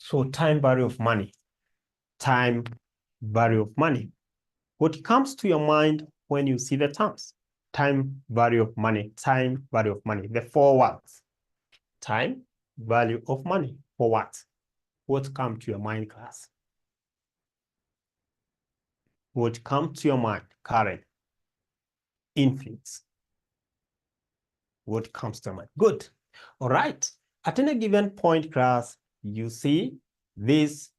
So time value of money. Time value of money. What comes to your mind when you see the terms? Time value of money, time value of money. The four words. Time value of money. For what? What comes to your mind, class? What comes to your mind, Karen? Influence. What comes to your mind? Good. All right. At any given point, class, you see these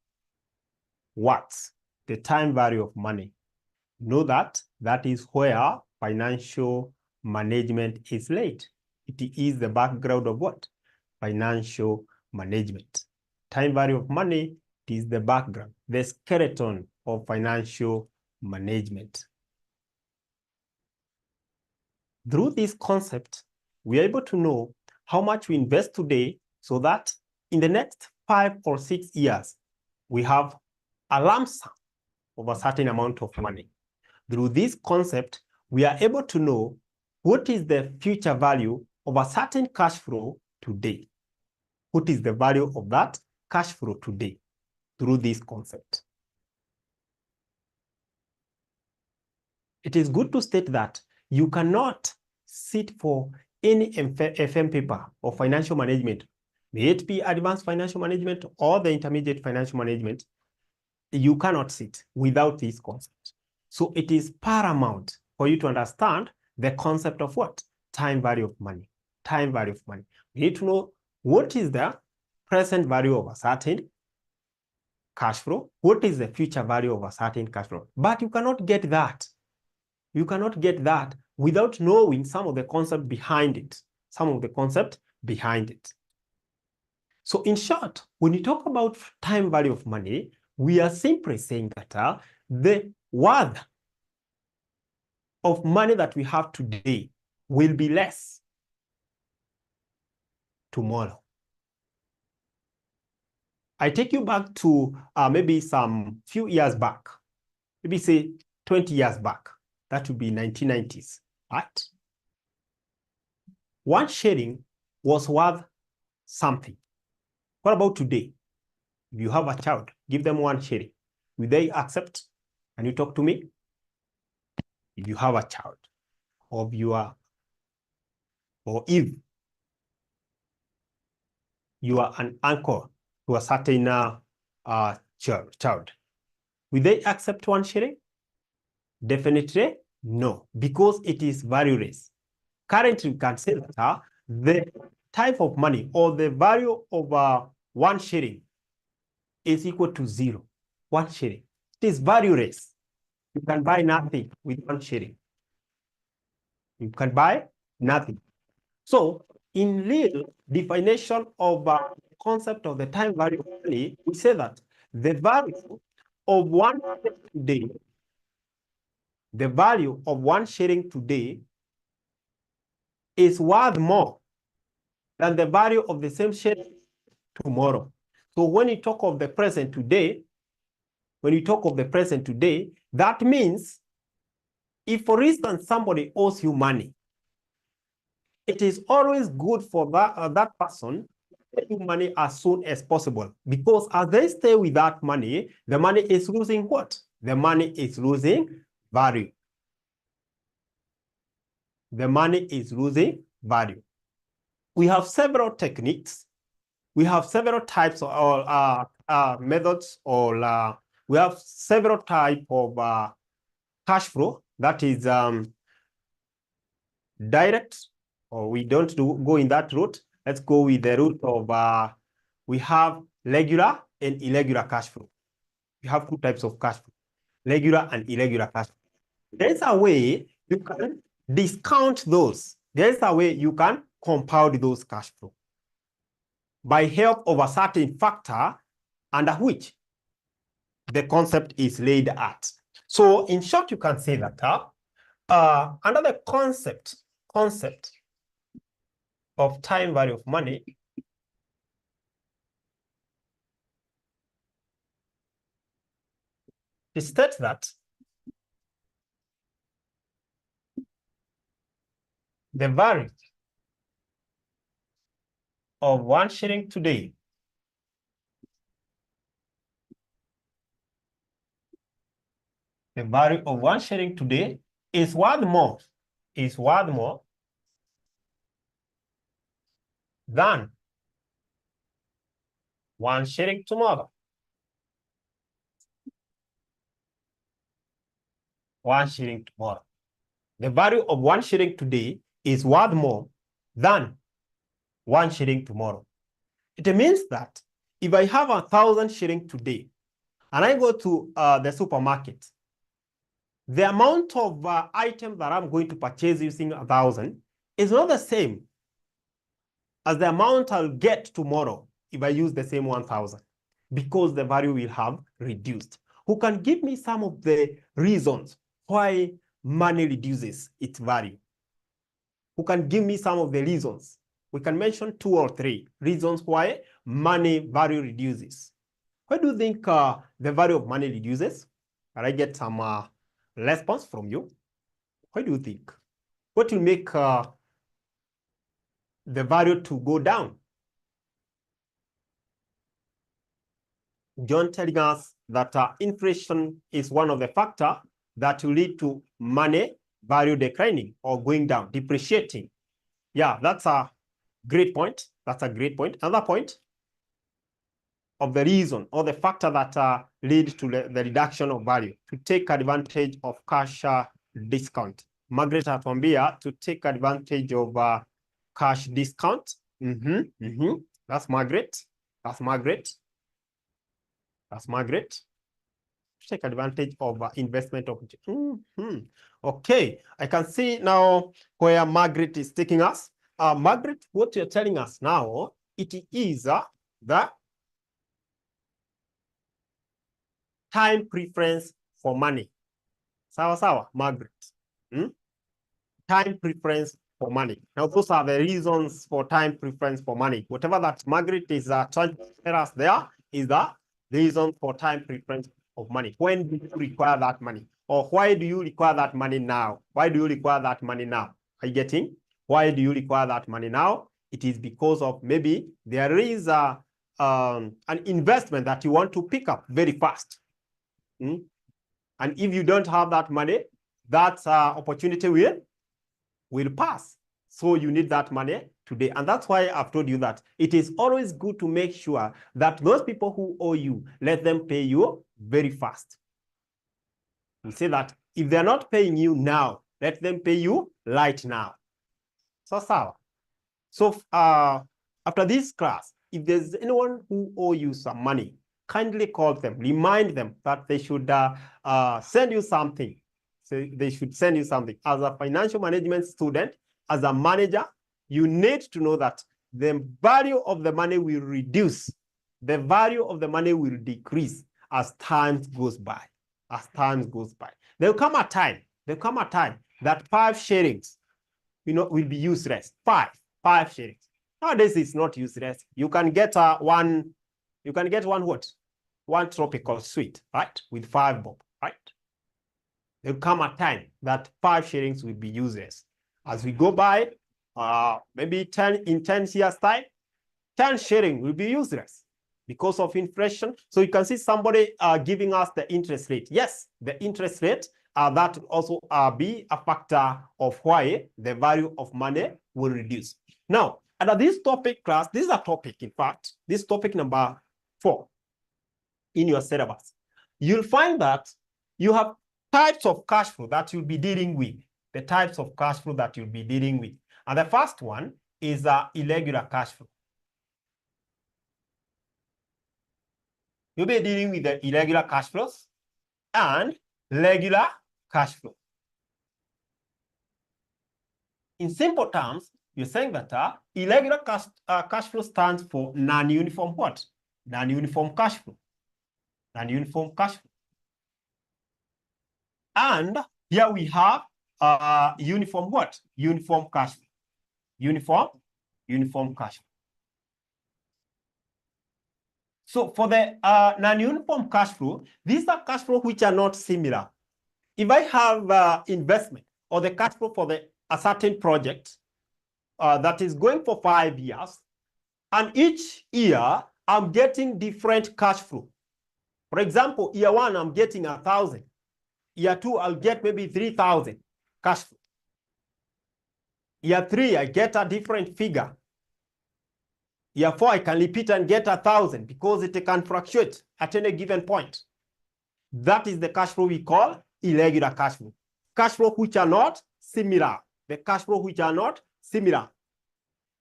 words, the time value of money. Know that that is where financial management is laid. It is the background of what? Financial management. Time value of money is the background, the skeleton of financial management. Through this concept, we are able to know how much we invest today so that in the next 5 or 6 years, we have a lump sum of a certain amount of money. Through this concept, we are able to know what is the future value of a certain cash flow today. What is the value of that cash flow today through this concept? It is good to state that you cannot sit for any FM paper of financial management, may it be advanced financial management or the intermediate financial management. You cannot sit without this concept. So it is paramount for you to understand the concept of what? Time value of money. Time value of money. We need to know what is the present value of a certain cash flow, what is the future value of a certain cash flow. But you cannot get that. You cannot get that without knowing some of the concept behind it. Some of the concept behind it. So in short, when you talk about time value of money, we are simply saying that the worth of money that we have today will be less tomorrow. I take you back to maybe some few years back, maybe say 20 years back. That would be 1990s, right? One shilling was worth something. What about today? If you have a child, give them 1 shilling. Will they accept? Can you talk to me? If you have a child of your, or if you are an uncle to a certain child, will they accept 1 shilling? Definitely no, because it is valueless. Currently, we can say that the type of money or the value of 1 shilling is equal to 0. 1 shilling. It is valueless. You can buy nothing with 1 shilling. You can buy nothing. So, in real definition of concept of the time value of money, we say that the value of 1 shilling today, the value of 1 shilling today is worth more than the value of the same shilling tomorrow. So when you talk of the present today, that means if, for instance, somebody owes you money, it is always good for that person to pay you money as soon as possible, because as they stay with that money, the money is losing what? The money is losing value. The money is losing value. We have several techniques. We have several types of methods, or we have several types of cash flow that is direct, or we don't go in that route. Let's go with the route of we have regular and irregular cash flow. We have 2 types of cash flow, regular and irregular cash flow. There's a way you can discount those. There's a way you can compound those cash flow by help of a certain factor under which the concept is laid at. So in short, you can say that under the concept of time value of money, it states that the value of 1 shilling today The value of 1 shilling today is worth more than 1 shilling tomorrow. 1 shilling tomorrow. The value of 1 shilling today is worth more than 1 shilling tomorrow. It means that if I have 1,000 shilling today and I go to the supermarket, the amount of items that I'm going to purchase using 1,000 is not the same as the amount I'll get tomorrow if I use the same 1,000, because the value will have reduced. Who can give me some of the reasons why money reduces its value? Who can give me some of the reasons? We can mention 2 or 3 reasons why money value reduces. Why do you think the value of money reduces? Can I get some response from you? Why do you think? What will make the value to go down? John telling us that inflation is one of the factors that will lead to money value declining or going down, depreciating. Yeah, that's a great point. That's a great point. Another point of the reason or the factor that leads to the reduction of value, to take advantage of cash discount. Margaret atuambia to take advantage of cash discount. That's Margaret. That's Margaret. That's Margaret. Take advantage of investment opportunity. Okay, I can see now where Margaret is taking us. Margaret, what you're telling us now, it is the time preference for money. Sawa sawa, Margaret. Time preference for money. Now, those are the reasons for time preference for money. Whatever that Margaret is trying to tell us there is the reason for time preference of money. When do you require that money? Or why do you require that money now? Why do you require that money now? Are you getting? Why do you require that money now? It is because of maybe there is an investment that you want to pick up very fast. And if you don't have that money, that opportunity will pass. So you need that money today. And that's why I've told you that it is always good to make sure that those people who owe you, let them pay you very fast. We say that if they're not paying you now, let them pay you right now. So after this class, if there's anyone who owe you some money, kindly call them, remind them that they should send you something. So they should send you something. As a financial management student, as a manager, you need to know that the value of the money will reduce. The value of the money will decrease as time goes by. As time goes by. There'll come a time that 5 shillings, will be useless. 5 shillings. Nowadays it's not useless. You can get one what? One tropical sweet, right? With 5 bob, right? There'll come a time that 5 shillings will be useless. As we go by, maybe in 10 years' time, 10 shillings will be useless because of inflation. So you can see somebody giving us the interest rate. Yes, the interest rate, that will also be a factor of why the value of money will reduce. Now, under this topic class, this is a topic, in fact, this topic number 4 in your syllabus. You'll find that you have types of cash flow that you'll be dealing with. The types of cash flow that you'll be dealing with. And the first one is irregular cash flow. You'll be dealing with the irregular cash flows and regular cash flow. In simple terms, you're saying that irregular cash flow stands for non-uniform what? Non-uniform cash flow. Non-uniform cash flow. And here we have uniform what? Uniform cash flow. Uniform cash flow. So for the non-uniform cash flow, these are cash flow which are not similar. If I have investment or the cash flow for a certain project that is going for 5 years, and each year I'm getting different cash flow. For example, year 1, I'm getting 1,000. Year 2, I'll get maybe 3,000 cash flow. Year 3, I get a different figure. Year 4, I can repeat and get 1,000 because it can fluctuate at any given point. That is the cash flow we call irregular cash flow. Cash flow which are not similar. The cash flow which are not similar.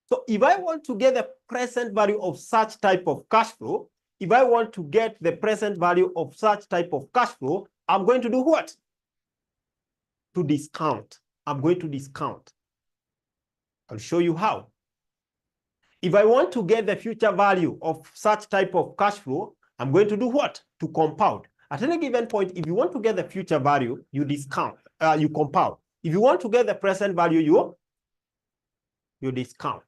So if I want to get the present value of such type of cash flow, if I want to get the present value of such type of cash flow, I'm going to do what? To discount. I'm going to discount. I'll show you how. If I want to get the future value of such type of cash flow, I'm going to do what? To compound. At any given point, if you want to get the future value, you discount, you compound. If you want to get the present value, you discount.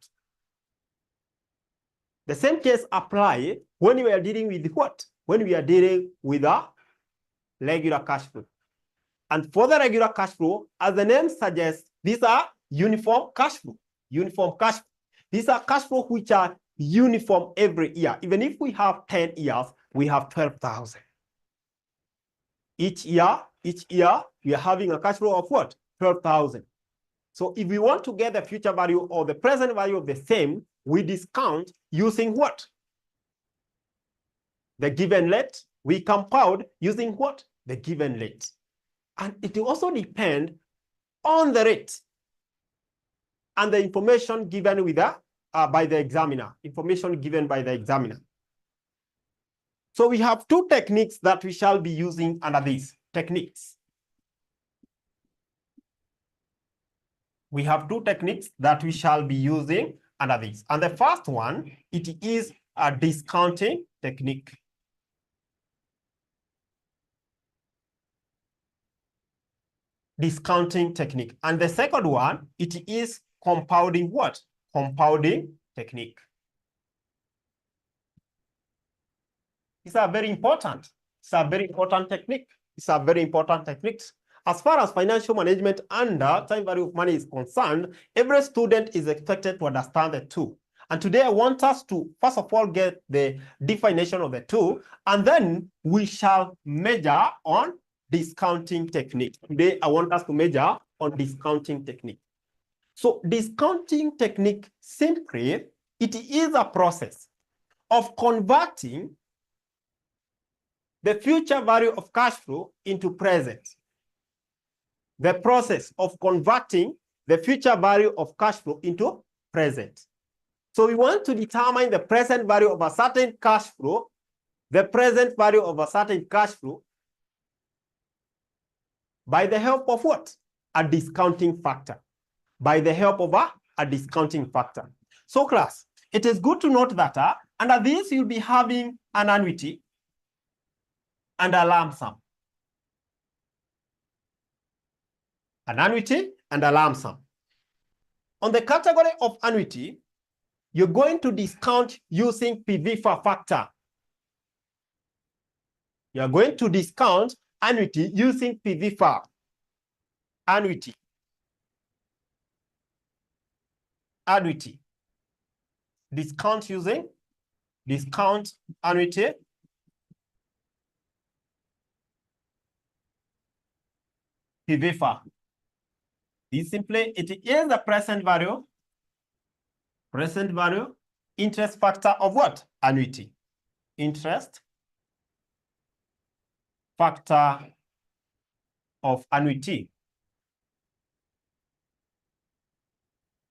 The same case apply when we are dealing with what? When we are dealing with a regular cash flow. And for the regular cash flow, as the name suggests, these are uniform cash flow. Uniform cash flow. These are cash flow which are uniform every year. Even if we have 10 years, we have 12,000. Each year, we are having a cash flow of what? 12,000. So if we want to get the future value or the present value of the same, we discount using what? The given rate. We compound using what? The given rate. And it will also depend on the rate and the information given with by the examiner. Information given by the examiner. So we have two techniques that we shall be using under these techniques. We have two techniques that we shall be using under this. And the first one, it is a discounting technique. Discounting technique. And the second one, it is compounding what? Compounding technique. These are very important. It's a very important technique. It's a very important technique. As far as financial management under time value of money is concerned, every student is expected to understand the two. And today I want us to, first of all, get the definition of the two, and then we shall measure on discounting technique. Today I want us to measure on discounting technique. So discounting technique, simply, it is a process of converting the future value of cash flow into present. The process of converting the future value of cash flow into present. So we want to determine the present value of a certain cash flow, the present value of a certain cash flow, by the help of what? A discounting factor. By the help of a discounting factor. So class, it is good to note that under this you'll be having an annuity and a lump sum. An annuity and a lump sum. On the category of annuity, you're going to discount using PVFA factor. You're going to discount annuity using PVFA. Annuity. Annuity. Discount using discount annuity. PVFA. This simply, it is the present value interest factor of what? Annuity. Interest factor of annuity.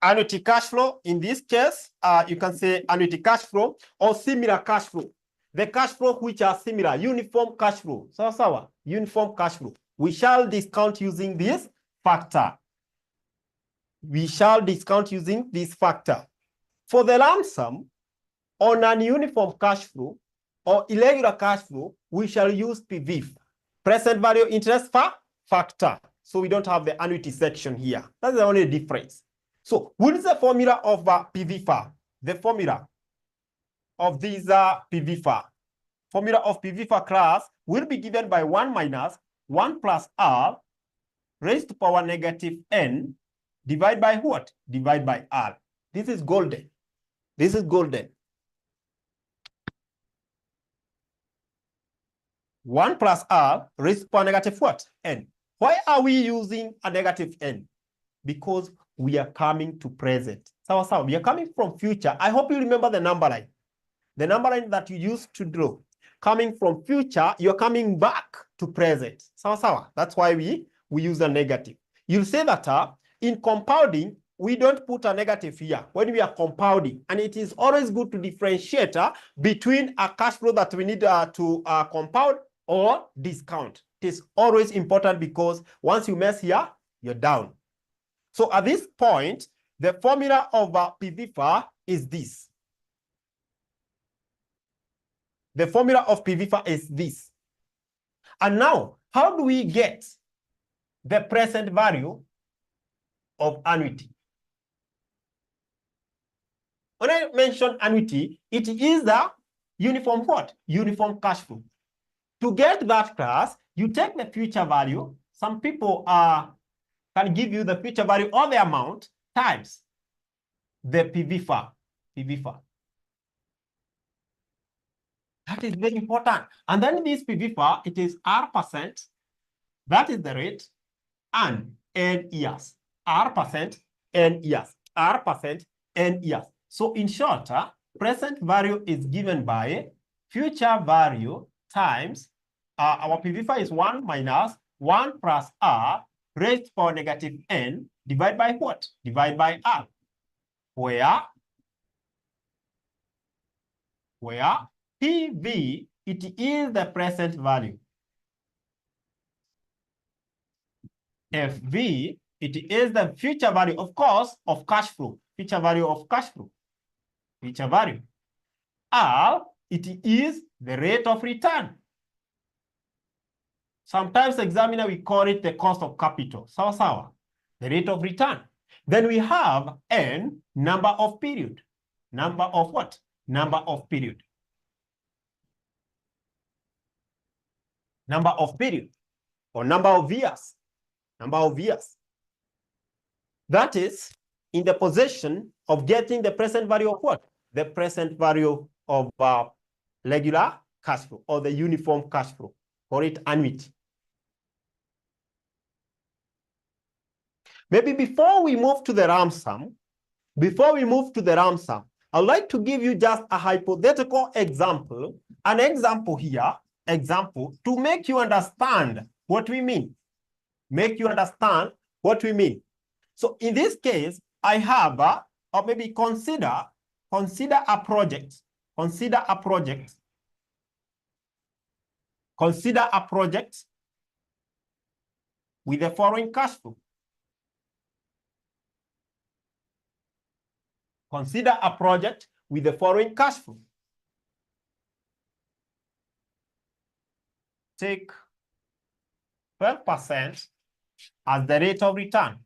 Annuity cash flow, in this case, you can say annuity cash flow or similar cash flow. The cash flow which are similar, uniform cash flow. So, uniform cash flow. We shall discount using this factor. We shall discount using this factor. For the lump sum, on an uniform cash flow or irregular cash flow, we shall use PVF, present value interest factor. So we don't have the annuity section here. That's the only difference. So what is the formula of PVFA? The formula of these PVFA. Formula of PVFA class will be given by 1 minus 1 plus R raised to power negative N divide by what? Divide by R. This is golden. This is golden. 1 plus R raised to power negative what? N. Why are we using a negative N? Because we are coming to present. So we are coming from future. I hope you remember the number line. The number line that you used to draw. Coming from future, you're coming back to present. So that's why we use a negative. You'll say that in compounding, we don't put a negative here when we are compounding. And it is always good to differentiate between a cash flow that we need to compound or discount. It is always important because once you mess here, you're down. So at this point, the formula of PVFA is this. The formula of PVFA is this. And now, how do we get the present value of annuity? When I mention annuity, it is the uniform what? Uniform cash flow. To get that class, you take the future value. Some people can give you the future value of the amount times the PVFA. That is very important. And then this PVFA, it is R%. That is the rate and N years. R%, N years. R%, N years. So in short, present value is given by future value times our PVFA is 1 minus 1 plus R raised to power negative N divided by what? Divided by R. Where PV, it is the present value. FV, it is the future value, of course, of cash flow. Future value of cash flow. Future value. R, it is the rate of return. Sometimes examiner, we call it the cost of capital. Sawa. The rate of return. Then we have N, number of period. Number of what? Number of period. Number of period. Or number of years. Number of years. That is in the possession of getting the present value of what? The present value of regular cash flow or the uniform cash flow. Call it annuity. Maybe before we move to the lump sum, I'd like to give you just a hypothetical example, an example here, to make you understand what we mean. So in this case, I have, or maybe consider a project. Consider a project with the following cash flow. Consider a project with the following cash flow. Take 12% as the rate of return.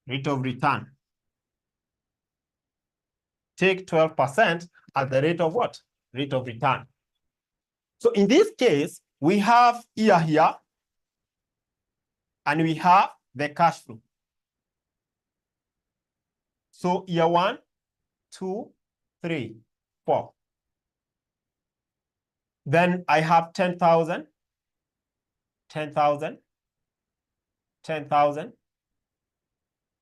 Rate of return. Take 12% as the rate of what? Rate of return. So in this case, we have year here, and we have the cash flow. So year 1, 2, 3, 4. Then I have 10,000, 10,000, 10,000,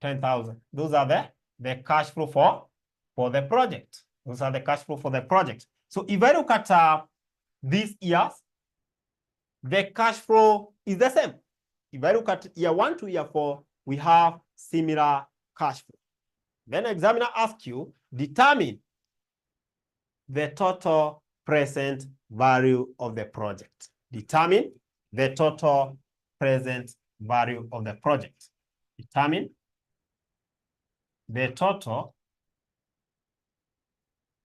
10,000. Those are the cash flow for the project. Those are the cash flow for the project. So if I look at these years, the cash flow is the same. If I look at year 1 to year 4, we have similar cash flow. Then examiner asks you, determine the total present value of the project. Determine the total present value of the project. Determine the total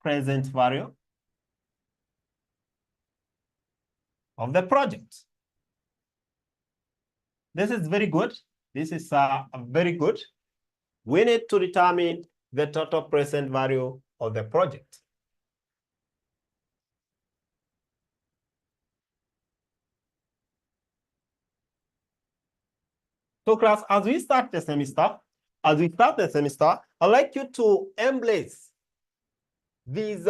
present value of the project. This is very good. This is very good. We need to determine the total present value of the project. So class, as we start the semester, I'd like you to embrace these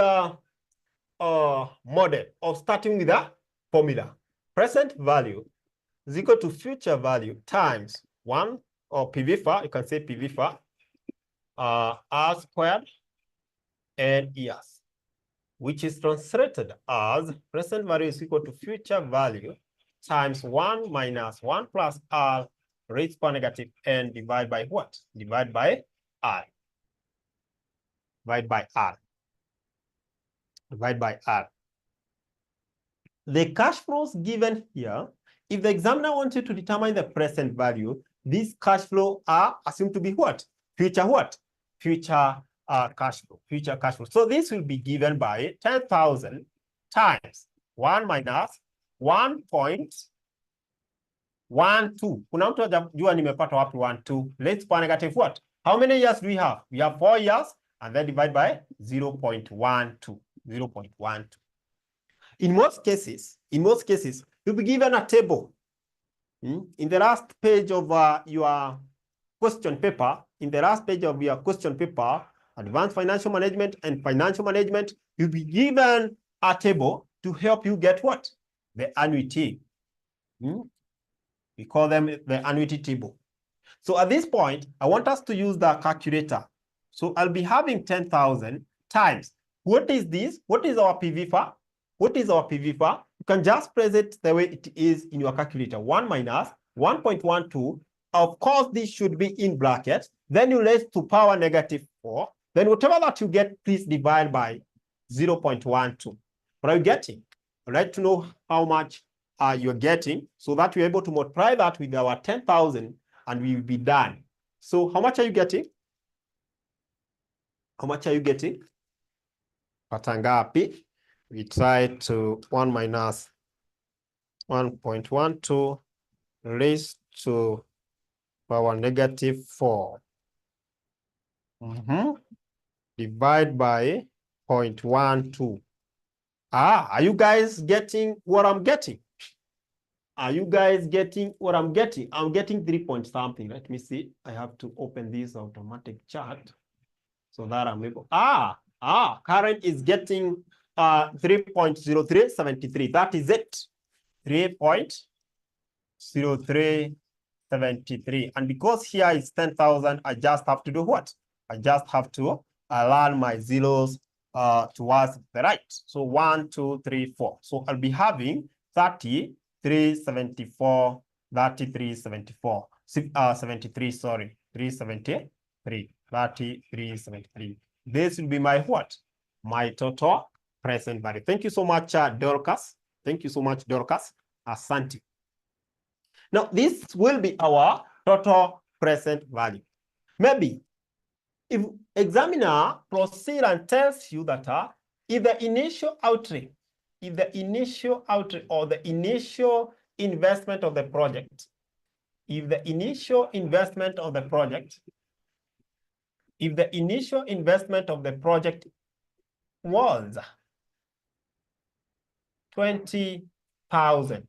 model of starting with a formula. Present value is equal to future value times 1 or PVFA, you can say PVFA, R squared and years, which is translated as present value is equal to future value times 1 minus 1 plus R raised to negative n divided by what? Divided by R. Divided by R. Divided by R. The cash flows given here, if the examiner wanted to determine the present value, these cash flow are assumed to be what? Future what? Future cash flow. Future cash flow. So this will be given by 10,000 times 1 minus 1.12. Kuna mtu ajua nimepata wapi 12. Let's put negative what? How many years do we have? We have 4 years and then divide by 0.12. 0.12. In most cases, you'll be given a table. In the last page of your question paper, Advanced Financial Management and Financial Management, you'll be given a table to help you get what? The annuity. We call them the annuity table. So at this point, I want us to use the calculator. So I'll be having 10,000 times. What is this? What is our PVFA? What is our PVFA? You can just press it the way it is in your calculator. 1 minus 1.12. Of course, this should be in brackets. Then you raise to power negative 4. Then whatever that you get, please divide by 0.12. What are you getting? I'd like to know how much you're getting so that we're able to multiply that with our 10,000 and we will be done. So how much are you getting? How much are you getting? Patangapi. We try to 1 minus 1.12 raised to power negative 4. Divide by 0.12. Are you guys getting what I'm getting? Are you guys getting what I'm getting? I'm getting 3 point something. Let me see. I have to open this automatic chart so that I'm able. Karen is getting 3.0373. That is it. 3.0373. And because here is 10,000, I just have to do what? I just have to align my zeros towards the right. So 1, 2, 3, 4. So I'll be having 33.74, 33.74, 73, sorry, 373, 33.73. This will be my what? My total present value. Thank you so much, Dorcas. Thank you so much, Dorcas. Asante. Now, this will be our total present value. Maybe if examiner proceed and tells you that if the initial outlay or the initial investment of the project, if the initial investment of the project was 20,000,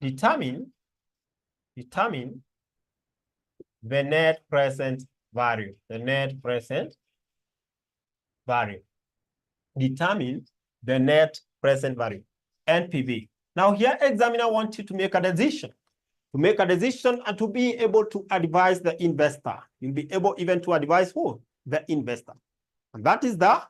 determine the net present value. Determine the net present value, NPV. Now here, examiner wants you to make a decision. To make a decision and to be able to advise the investor. You'll be able even to advise who? The investor. And that is the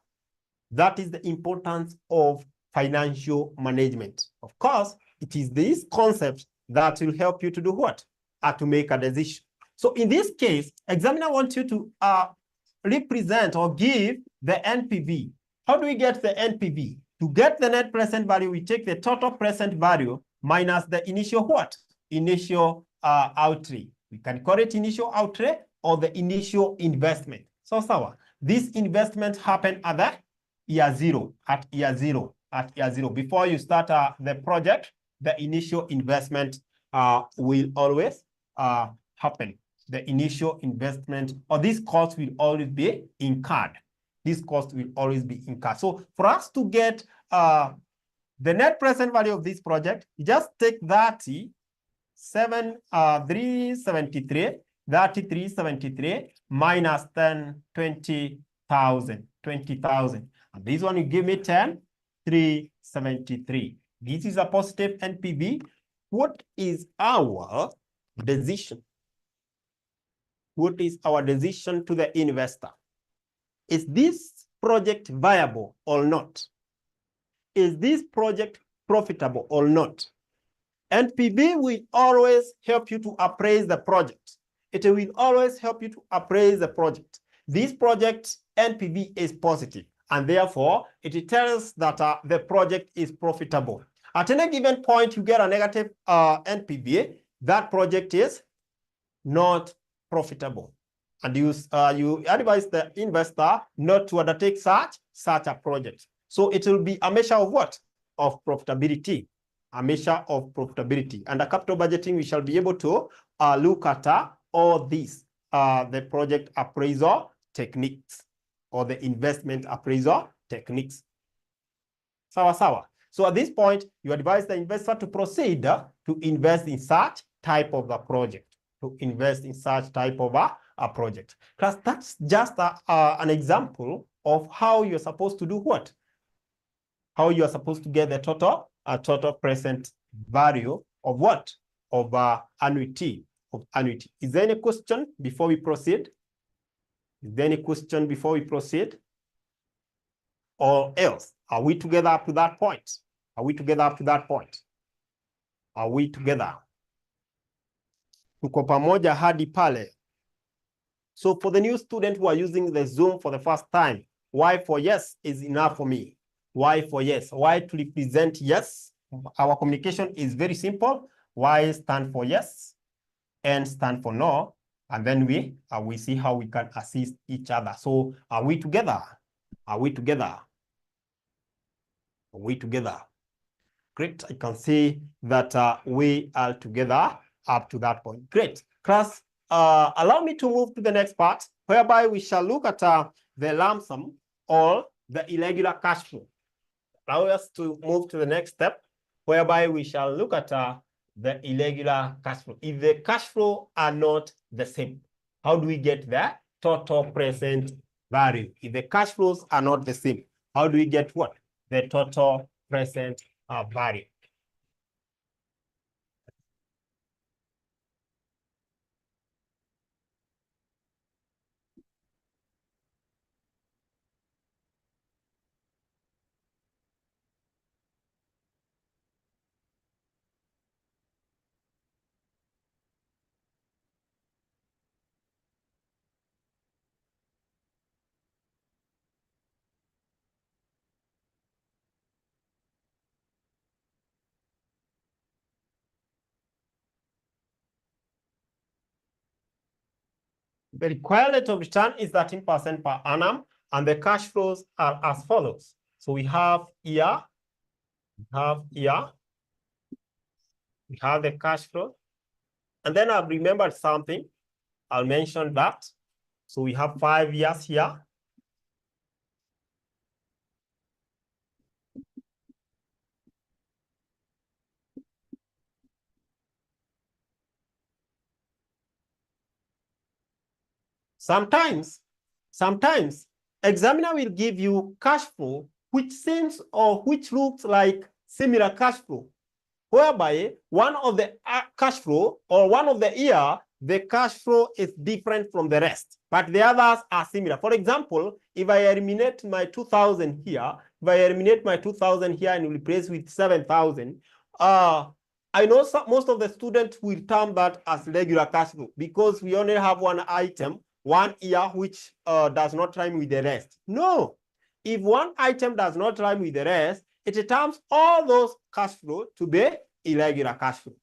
importance of financial management. Of course, it is this concept that will help you to do what? To make a decision. So in this case, examiner wants you to represent or give the NPV. How do we get the NPV? To get the net present value, we take the total present value minus the initial what? Initial outlay. We can call it initial outlay or the initial investment. So, this investment happened at the year zero. Before you start the project, the initial investment will always happen. The initial investment or this cost will always be incurred. So for us to get the net present value of this project, you just take 3373 minus 20,000. And this one, you give me 10,373. This is a positive NPV. What is our decision? What is our decision to the investor? Is this project viable or not? Is this project profitable or not? NPV will always help you to appraise the project. It will always help you to appraise the project. This project NPV is positive, and therefore it tells that the project is profitable. At any given point, you get a negative NPV, that project is not profitable. And you advise the investor not to undertake such a project. So it will be a measure of what? Of profitability. A measure of profitability. Under capital budgeting, we shall be able to look at all these, the project appraisal techniques or the investment appraisal techniques. Sawa. So at this point, you advise the investor to proceed to invest in such type of a project. To invest in such type of a project. Because that's just an example of how you're supposed to do what? How you are supposed to get the total present value of what? Of annuity. Is there any question before we proceed? Is there any question before we proceed? Or else? Are we together up to that point? Are we together up to that point? Are we together? Tuko pamoja hadi pale. So for the new student who are using the Zoom for the first time, Y for yes is enough for me. Y for yes. Y to represent yes. Our communication is very simple. Y stand for yes, N stand for no, and then we see how we can assist each other. So are we together? Are we together? Are we together? Great. I can see that we are together up to that point. Great. Class, allow me to move to the next part, whereby we shall look at the lump sum or the irregular cash flow. Allow us to move to the next step, whereby we shall look at the irregular cash flow. If the cash flow are not the same, how do we get the total present value? If the cash flows are not the same, how do we get what? The total present value. The required rate of return is 13% per annum, and the cash flows are as follows. So we have year, we have the cash flow, and then I've remembered something. I'll mention that. So we have 5 years here. Sometimes examiner will give you cash flow which seems or which looks like similar cash flow, whereby one of the cash flow or one of the year, the cash flow is different from the rest, but the others are similar. For example, if I eliminate my 2,000 here, and replace with 7,000, I know most of the students will term that as regular cash flow because we only have one item, one year, which does not rhyme with the rest. No, if one item does not rhyme with the rest, it terms all those cash flow to be irregular cash flow.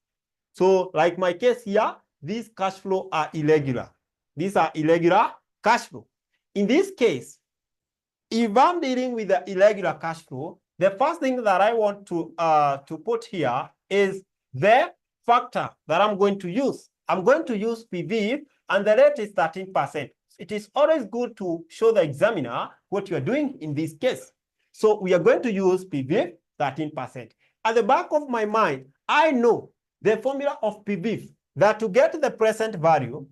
So like my case here, these cash flow are irregular. These are irregular cash flow. In this case, if I'm dealing with the irregular cash flow, the first thing that I want to put here is the factor that I'm going to use. I'm going to use PV, and the rate is 13%. It is always good to show the examiner what you are doing in this case. So we are going to use PV 13%. At the back of my mind, I know the formula of PV, that to get the present value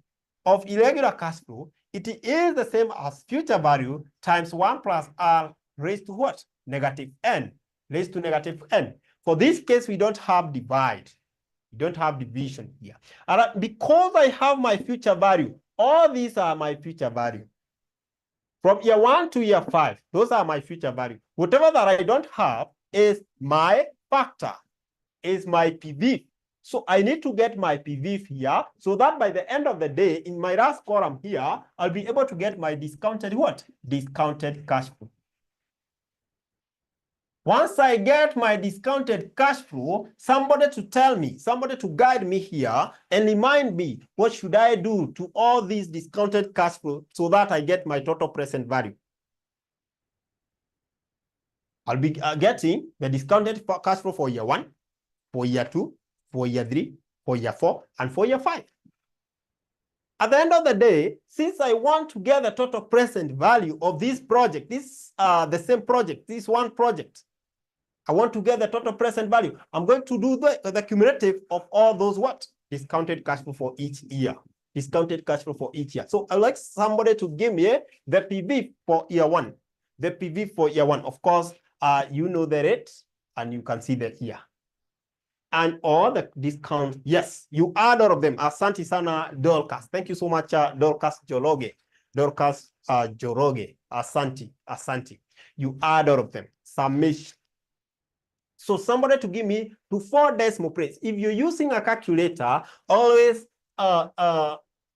of irregular cash flow, it is the same as future value times 1 plus R raised to what? Negative n, raised to negative n. For this case, we don't have divide. We don't have division here. And because I have my future value, all these are my future value. From year 1 to year 5, those are my future value. Whatever that I don't have is my factor, is my PV. So I need to get my PV here so that by the end of the day, in my last column here, I'll be able to get my discounted what? Discounted cash flow. Once I get my discounted cash flow, somebody to tell me, somebody to guide me here and remind me, what should I do to all these discounted cash flow so that I get my total present value? I'll be getting the discounted cash flow for year 1, for year 2, for year 3, for year 4, and for year 5. At the end of the day, since I want to get the total present value of this project, the same project, this one project, I want to get the total present value. I'm going to do the cumulative of all those what? Discounted cash flow for each year. Discounted cash flow for each year. So I'd like somebody to give me the PV for year 1. The PV for year 1. Of course, you know the rate and you can see that here. And all the discount, yes, you add all of them. Asante sana Dorcas. Thank you so much, Dorcas Joroge. Dorcas Joroge. Asante. You add all of them. Summation. So somebody to give me to 4 decimal places. If you're using a calculator, always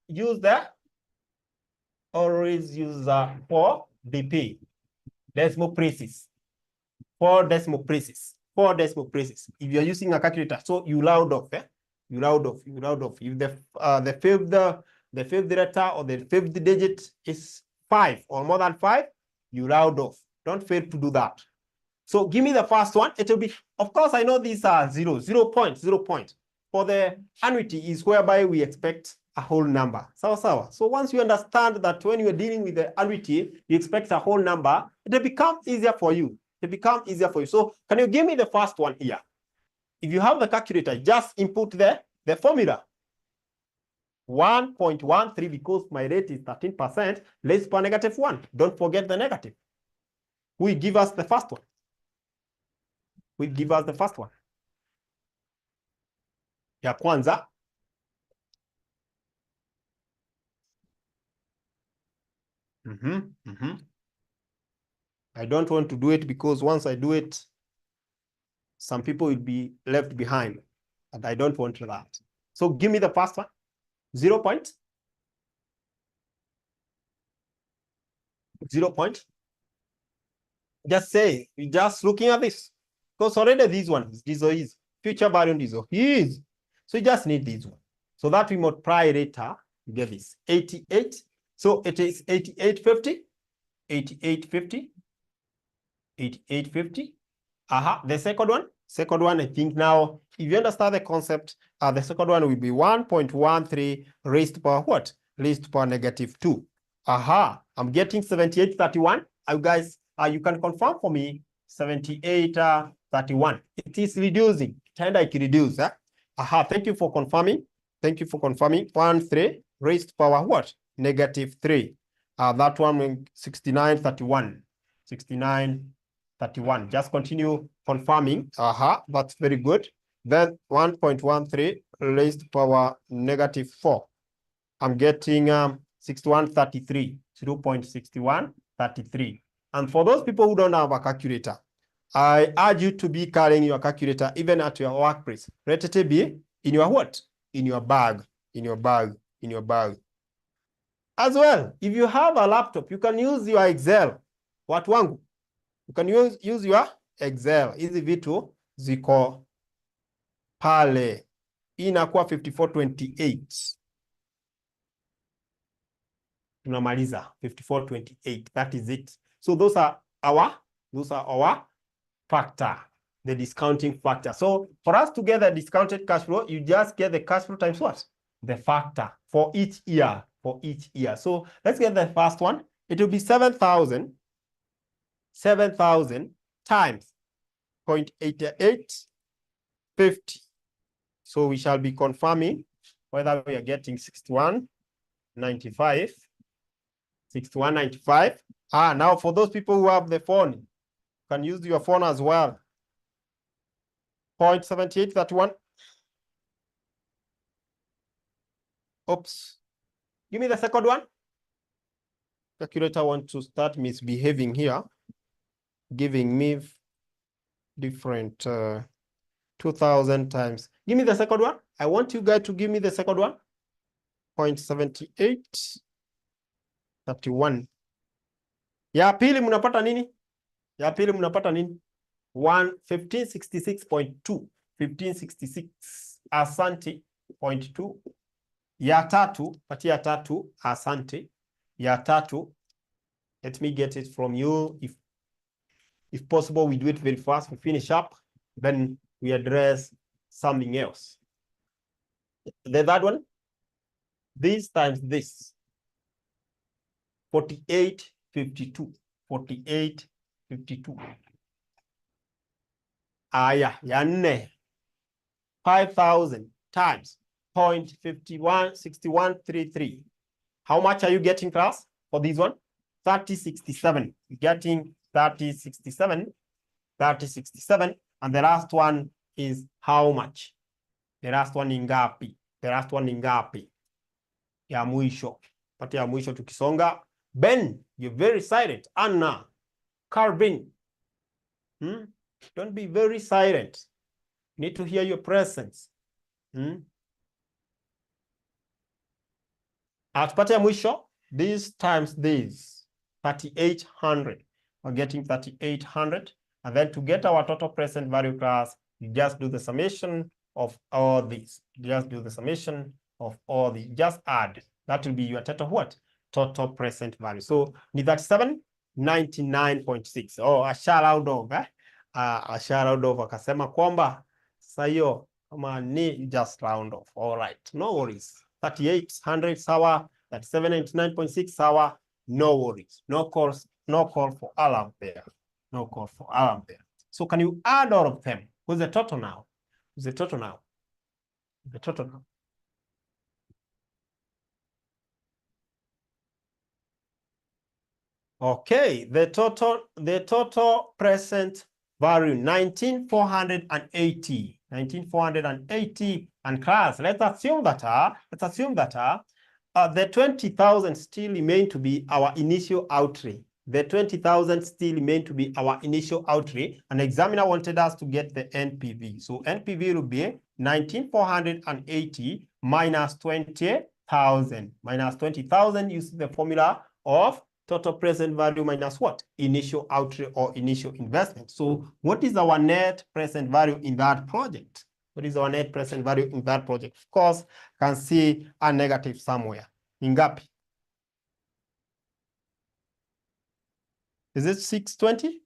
use 4 BP. Decimal places. 4 decimal places. 4 decimal places. If you're using a calculator, so you round off, you round off. If the fifth letter or the 5th digit is 5 or more than 5, you round off. Don't fail to do that. So give me the first one. It will be, of course, I know these are 0 point. For the annuity is whereby we expect a whole number. So once you understand that when you are dealing with the annuity, you expect a whole number, it will become easier for you. So can you give me the first one here? If you have the calculator, just input the formula. 1.13 because my rate is 13%, less per negative 1. Don't forget the negative. We give us the first one. Ya kwanza. I don't want to do it because once I do it, some people will be left behind. And I don't want that. So give me the first one. 0 point. 0 point. Just say, just looking at this. Because already these ones, this is future value, this is. So you just need this one. So that we multiply later, you get this. 88. So it is 8850. 8850. 8850. The second one, I think now, if you understand the concept, the second one will be 1.13 raised to power what? Raised to power negative 2. I'm getting 7831. You guys, you can confirm for me 7831. It is reducing. Tend I can reduce. Thank you for confirming. 13 raised to power what? Negative 3. That one 6931. 6931. Just continue confirming. That's very good. Then 1.13 raised to power negative 4. I'm getting 6133. 0.6133. And for those people who don't have a calculator, I urge you to be carrying your calculator even at your workplace. Let it be in your what? In your bag. As well, if you have a laptop, you can use your Excel. Watu wangu. You can use your Excel. Hizi vitu ziko pale. Inakuwa 5428. Tunamaliza 5428. That is it. So those are our factor, the discounting factor. So for us to get the discounted cash flow, you just get the cash flow times what? The factor for each year. So let's get the first one. It will be 7,000 times 0.8850. So we shall be confirming whether we are getting 6195. Now for those people who have the phone, can use your phone as well. 0.7831. Oops. Give me the second one. Calculator wants to start misbehaving here, giving me different 2,000 times. Give me the second one. I want you guys to give me the second one. 0.7831. Ya pili mnapata nini? Ya pili mnapata nini? 1566.2. 1566. Asante. 0.2. Ya tatu, pati ya tatu, asante. Ya tatu, let me get it from you. If possible, we do it very fast. We finish up, then we address something else. The third one, this times this. 4852. 4852. Aya, ya nne. 5,000 times 0.516133. How much are you getting, class, for this one? 3067. You're getting 3067. 3067. And the last one is how much? The last one ni ngapi? The last one ni ngapi? Ya mwisho. Pati ya mwisho tukisonga. Ben, you're very silent. Anna, Carbin. Don't be very silent. Need to hear your presence. Tupate ya mwisho. This times this. 3,800. We're getting 3,800. And then to get our total present value, class, you just do the summation of all these. Just do the summation of all these. Just add. That will be your total what? Total present value. So, ni 3799.6. Oh, a shout out of, a shout out of akasema kwamba sayo kama ni just round off. All right. No worries. 3,800 sawa, 3799.6 sawa. No worries. No call for alarm there. No call for alarm there. So can you add all of them? What's the total now? What's the total now? The total now. Okay, the total present value 19,480. 19,480. And class, let's assume that the 20,000 still remain to be our initial outlay. The 20,000 still remain to be our initial outlay. An examiner wanted us to get the NPV. So NPV will be 19,480 minus 20,000. Minus 20,000 using the formula of total present value minus what? Initial outlay or initial investment. So what is our net present value in that project? What is our net present value in that project? Of course, can see a negative somewhere. Ingapi? Is it 620?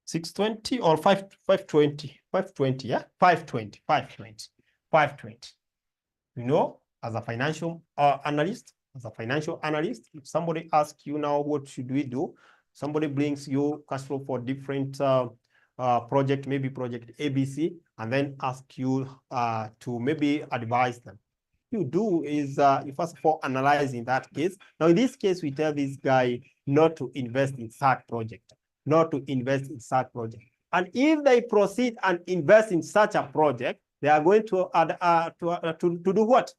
620 or 520? 520, yeah? 520. You know, as a financial analyst, if somebody asks you now, what should we do? Somebody brings you cash flow for different project, maybe project ABC, and then ask you to maybe advise them. You do is you first of all analyze in that case. Now in this case, we tell this guy not to invest in such project, not to invest in such project. And if they proceed and invest in such a project, they are going to do what?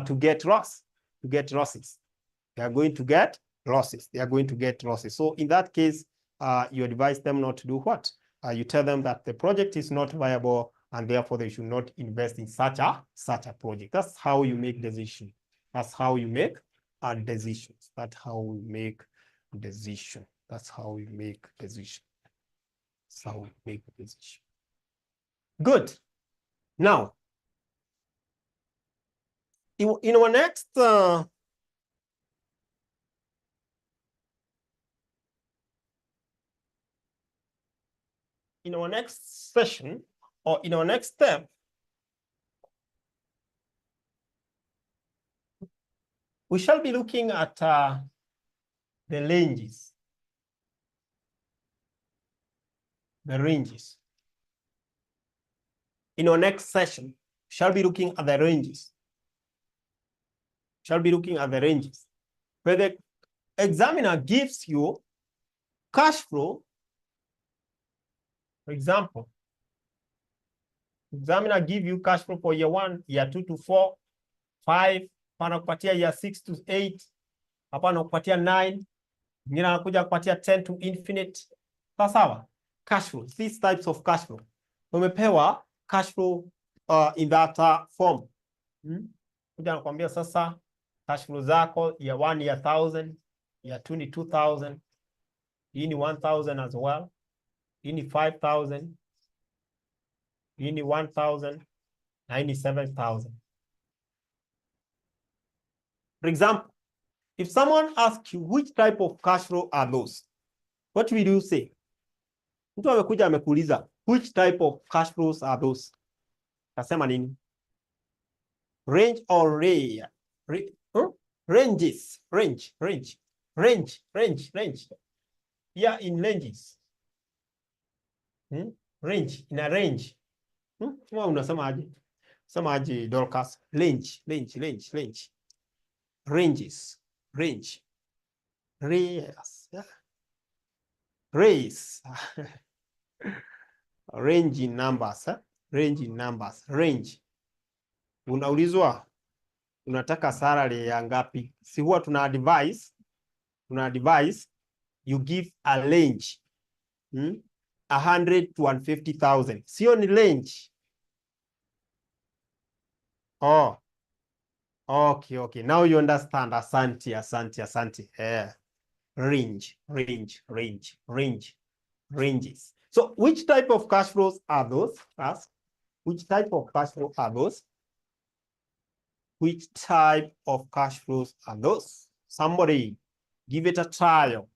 To get loss, to get losses. They are going to get losses. They are going to get losses. So in that case, you advise them not to do what? You tell them that the project is not viable and therefore they should not invest in such a project. That's how you make decisions. That's how you make decisions. That's how we make decisions. That's how we make decisions. That's how we make decisions. Good. Now, in our next session, or in our next step, we shall be looking at the ranges. The ranges. In our next session, we shall be looking at the ranges. Where the examiner gives you cash flow For example, examiner give you cash flow for year 1, year 2 to 4, 5, hapana kupatia year 6 to 8, hapana kupatia 9, mwingine anakuja kupatia 10 to infinite. Sawa? Cash flow, these types of cash flow. Umepewa cash flow in that form. Kuja nakwambia sasa cash flow zako year 1 ni 1,000, year 2 ni 2,000, hii ni 1,000 as well, hii ni 5,000, hii ni 1,000, na hii ni 7,000. For example, if someone asks you which type of cash flow are those, what will you say? Mtu amekuja amekuuliza which type of cash flows are those? Kasema nini? Range or rare? Ranges. Range. Yeah, in ranges. Range. In a range. Unasema aje? Sema aje, Dorcas? Range. Ranges. Range. Rares. Yeah. Race. Range in numbers. Range in numbers. Range. Unaulizwa unataka salary ya ngapi? Si huwa tuna advise you give a range. 100 to 150,000. Sio ni range. Oh. Okay. Now you understand. Asante. Ranges. So which type of cash flows are those? Which type of cash flow are those? Which type of cash flows are those? Somebody give it a trial.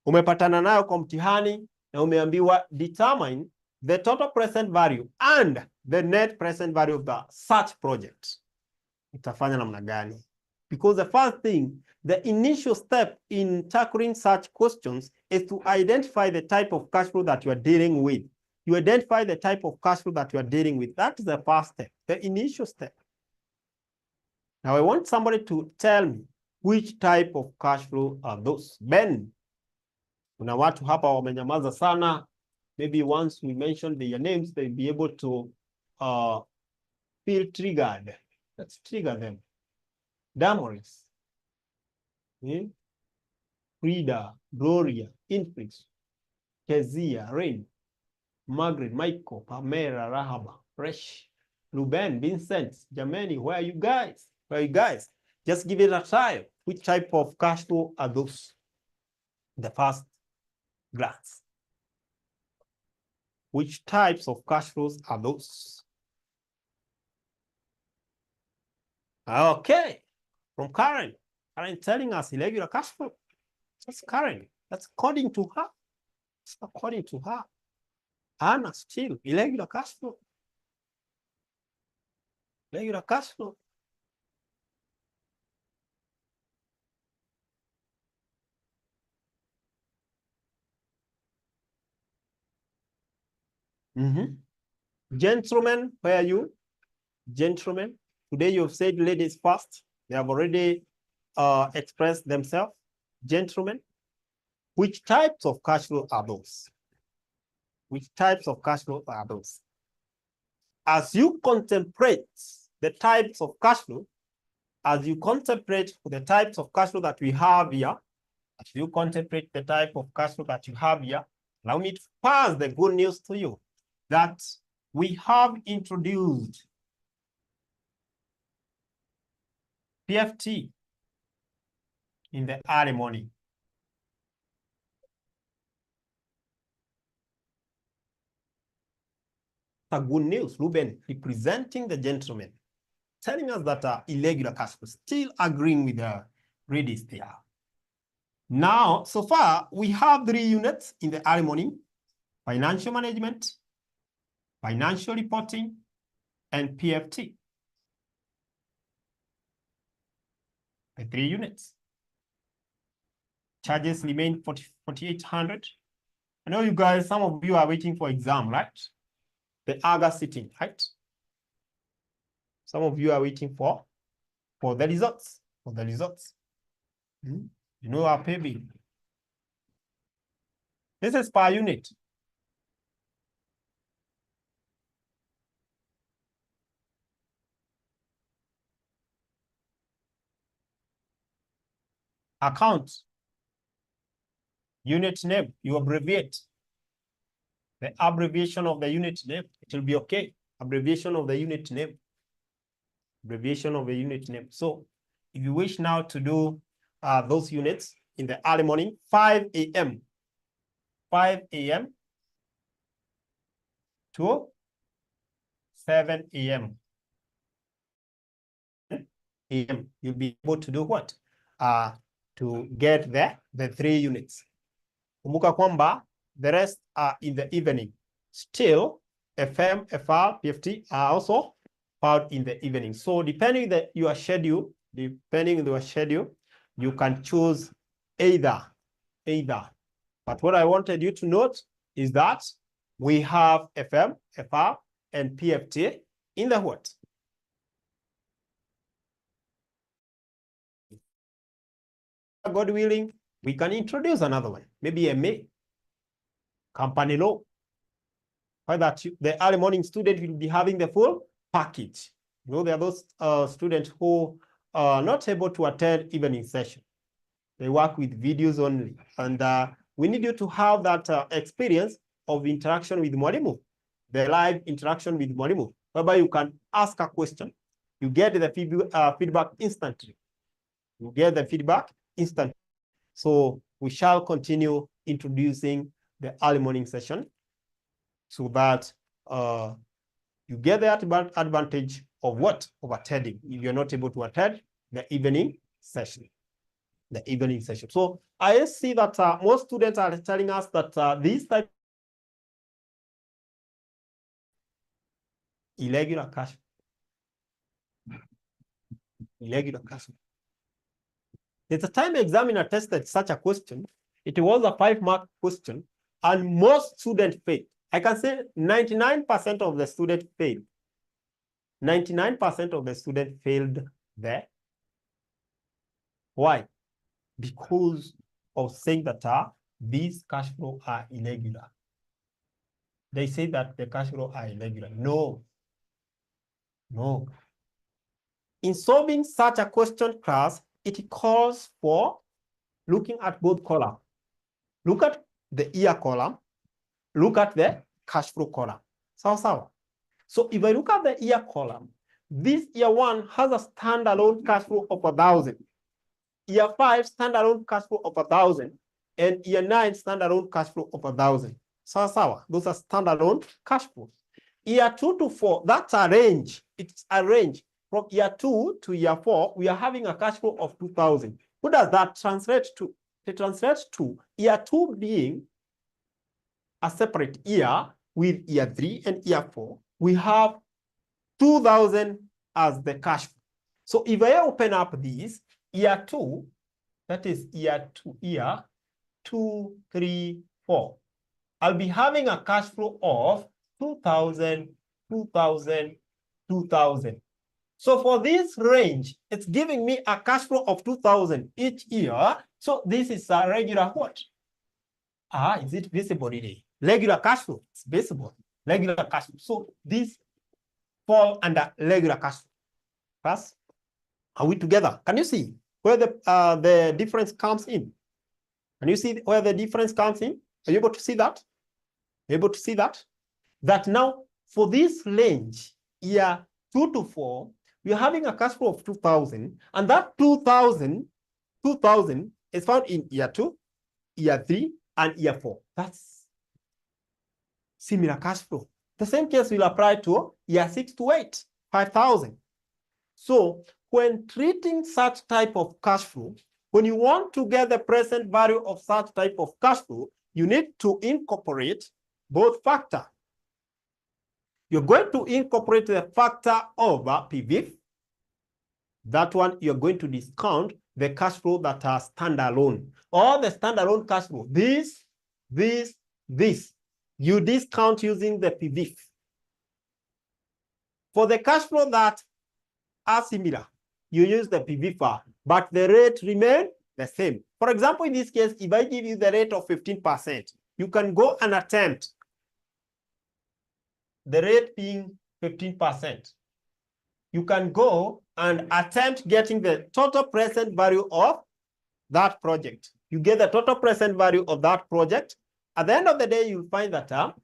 Umepatana nayo kwa mtihani na umeambiwa determine the total present value and the net present value of the such project. Utafanya namna gani? Because the first thing, the initial step in tackling such questions is to identify the type of cash flow that you are dealing with. You identify the type of cash flow that you are dealing with. That is the first step, the initial step. Now I want somebody to tell me which type of cash flow are those. Ben, kuna watu hapa wamenyamaza sana. Maybe once we mention their names, they'll be able to feel triggered. Let's trigger them. Damaris, Frida, Gloria, Inflix, Kezia, Rain, Margaret, Michael, Pamela, Rahaba, Fresh, Ruben, Vincent, Jameni, where are you guys? Just give it a try. Which type of cash flow are those? The first glance. Which types of cash flows are those? Okay. From Karen. Karen telling us irregular cash flow. That's Karen. That's according to her. Anna still irregular cash flow. Irregular cash flow. Gentlemen, where are you? Gentlemen, today you've said ladies first. They have already expressed themselves. Gentlemen, which types of cash flow are those? Which types of cash flow are those? As you contemplate the types of cash flow, as you contemplate the types of cash flow that we have here, as you contemplate the type of cash flow that you have here, allow me to pass the good news to you that we have introduced PFT in the early morning. The good news, Ruben, representing the gentleman, telling us that irregular cash flow, still agreeing with the ladies there. Now, so far, we have 3 units in the early morning: financial management, financial reporting, and PFT. The 3 units. Charges remain 4,800. I know you guys, some of you are waiting for exam, right? The August sitting, right? Some of you are waiting for the results. You know our pay bill. This is per unit. account, unit name, you abbreviate. The abbreviation of the unit name, it will be okay. Abbreviation of the unit name. Abbreviation of the unit name. So if you wish now to do those units in the early morning, 5 a.m. 5 a.m. to 7 a.m. You'll be able to do what? To get the 3 units. Kumbuka kwamba the rest are in the evening. Still, FM, FR, PFT are also found in the evening. So depending on your schedule, you can choose either. But what I wanted you to note is that we have FM, FR, and PFT in the what? God willing, we can introduce another one, maybe MA, company law, where that the early morning student will be having the full package. You know, there are those students who are not able to attend evening session. They work with videos only. And we need you to have that experience of interaction with Mwalimu, the live interaction with Mwalimu, whereby you can ask a question. You get the feedback instantly. So we shall continue introducing the early morning session so that you get the advantage of what? Of attending if you're not able to attend the evening session. So I see that most students are telling us that these type irregular cash. There's a time examiner tested such a question. It was a 5-mark question, and most students failed. I can say 99% of the students failed. 99% of the students failed there. Why? Because of saying that these cash flow are irregular. They say that the cash flow are irregular. No. In solving such a question, class, it calls for looking at both columns. Look at the year column, look at the cash flow column. So if I look at the year column, this year 1 has a standalone cash flow of 1,000. Year 5 standalone cash flow of 1,000, and year 9 standalone cash flow of 1,000. Those are standalone cash flows. Year 2 to 4, that's a range. It's a range. From year 2 to year 4, we are having a cash flow of 2,000. What does that translate to? It translates to year 2 being a separate year with year 3 and year 4. We have 2,000 as the cash flow. So if I open up these, year 2, that is year 2, 3, 4. I'll be having a cash flow of 2,000, 2,000, 2,000. So for this range, it's giving me a cash flow of 2,000 each year. So this is a regular what? Is it visible today? Regular cash flow. It's visible. Regular cash flow. So these fall under regular cash flow. Class, are we together? Can you see where the difference comes in? Can you see where the difference comes in? Are you able to see that? Able to see that? That now for this range, year 2 to 4, we are having a cash flow of 2,000, and that 2,000 is found in year 2, year 3, and year 4. That's similar cash flow. The same case will apply to year 6 to 8, 5,000. So when treating such type of cash flow, when you want to get the present value of such type of cash flow, you need to incorporate both factors. You're going to incorporate the factor of PVIF. That one, you're going to discount the cash flow that are standalone. Or the standalone cash flow. This. You discount using the PVIF. For the cash flow that are similar, you use the PVIF, but the rate remain the same. For example, in this case, if I give you the rate of 15%, you can go and attempt the rate being 15%. You can go and attempt getting the total present value of that project. You get the total present value of that project. At the end of the day, you'll find that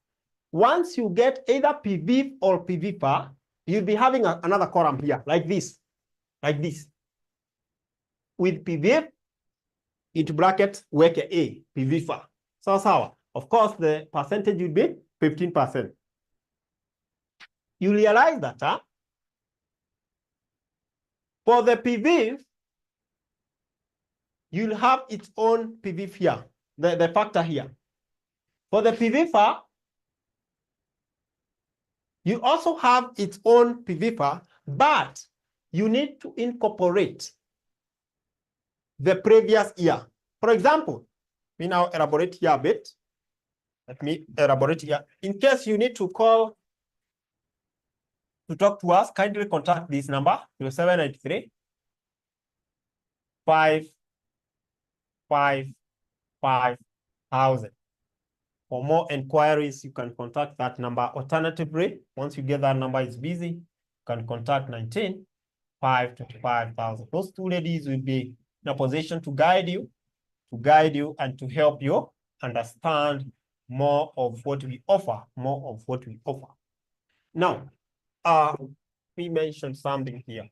once you get either PV or PVFA, you'll be having another column here, like this, with PV into bracket, work A, PVFA. So, of course, the percentage will be 15%. You realize that for the PV, you'll have its own PV here, the factor here. For the PVFA, you also have its own PVFA, but you need to incorporate the previous year. For example, we now elaborate here a bit. Let me elaborate here. In case you need to call to talk to us, kindly contact this number, 0793 555,000. For more inquiries, you can contact that number. Alternatively, once you get that number, it's busy, you can contact 19 525,000. Those two ladies will be in a position to guide you and to help you understand more of what we offer, Now, we mentioned something here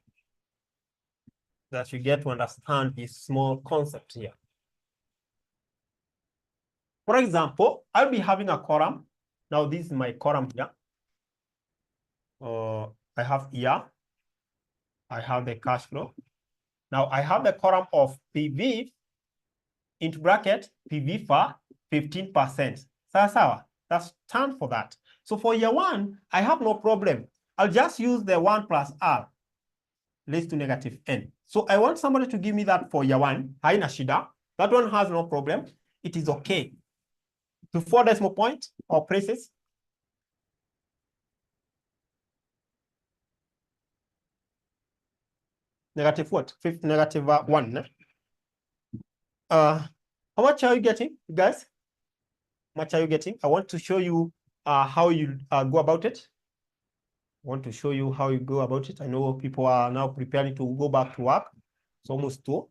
that you get to understand this small concept here. For example, I'll be having a column. Now, this is my column here. I have year. I have the cash flow. Now, I have the column of PV into bracket, PV for 15%. Sawa, that's stand for that. So for year one, I have no problem. I'll just use the 1 plus R raised to negative N. So I want somebody to give me that for year one. Haina shida. That one has no problem. It is okay. To 4 decimal point or places. Negative what? Negative 1. How much are you getting, guys? How much are you getting? I want to show you how you go about it. I want to show you how you go about it. I know people are now preparing to go back to work. It's almost 2.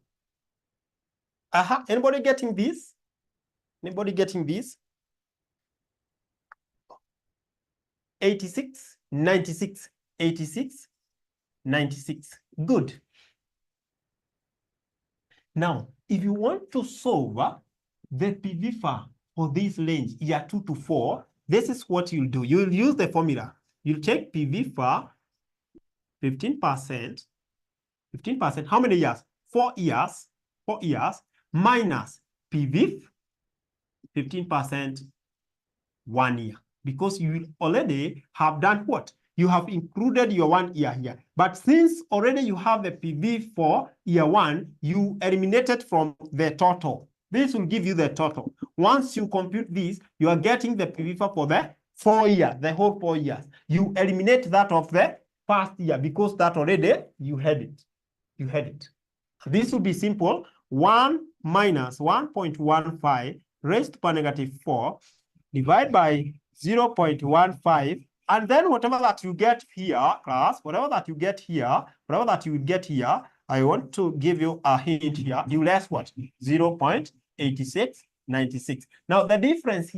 Anybody getting this? Anybody getting this? 86, 96, 86, 96. Good. Now, if you want to solve the PVFA for this range, year 2 to 4, this is what you'll do. You'll use the formula. You'll take PVFA 15%. 15%. How many years? 4 years. 4 years minus PVF 15% 1 year. Because you already have done what? You have included your 1 year here. But since already you have the PV for year 1, you eliminated from the total. This will give you the total. Once you compute this, you are getting the PV for the 4 years, the whole 4 years. You eliminate that of the past year because that already you had it. You had it. This will be simple. 1 minus 1.15 raised to power negative 4 divided by 0.15, and then whatever that you get here, class, whatever that you get here, I want to give you a hint here. You less what? 0.8696. Now the difference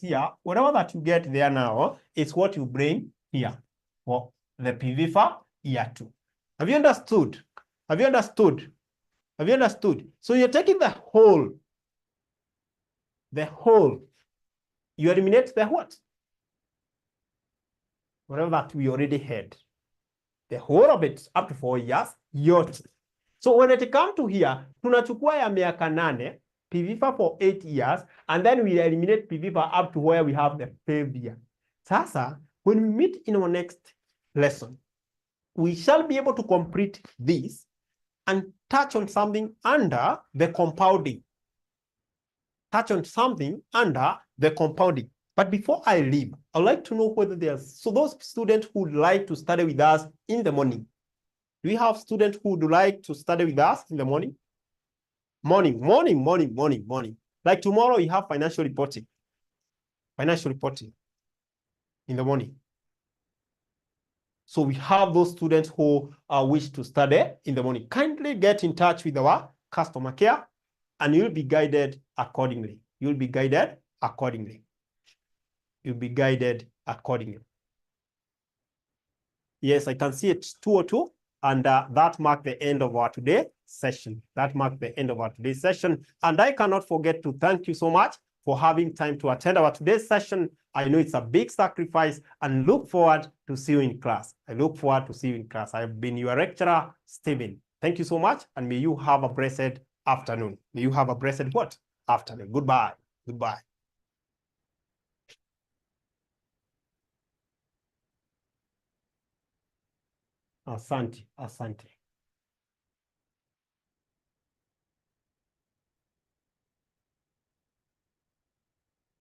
here, whatever that you get there now is what you bring here for the PV for year 2. Have you understood? Have you understood? Have you understood? So you're taking the whole. You eliminate the what? Whatever that we already had. The whole of it up to 4 years, yote. So when it comes to here, tunachukua ya miaka 8, PVFA for 8 years, and then we eliminate PVFA up to where we have the 5th year. Sasa, when we meet in our next lesson, we shall be able to complete this and touch on something under the compounding. But before I leave, I'd like to know whether there's, so those students who would like to study with us in the morning, do we have students who would like to study with us in the morning? Morning. Like tomorrow, we have financial reporting in the morning. So we have those students who wish to study in the morning. Kindly get in touch with our customer care, and you'll be guided accordingly. You'll be guided accordingly. You'll be guided accordingly. Yes, I can see it's 2:02, and that marked the end of our today's session. That marked the end of our today's session. And I cannot forget to thank you so much for having time to attend our today's session. I know it's a big sacrifice, and look forward to see you in class. I look forward to see you in class. I've been your lecturer, Stephen. Thank you so much, and may you have a blessed afternoon. May you have a blessed what? Afternoon. Goodbye. Goodbye. Asante, asante.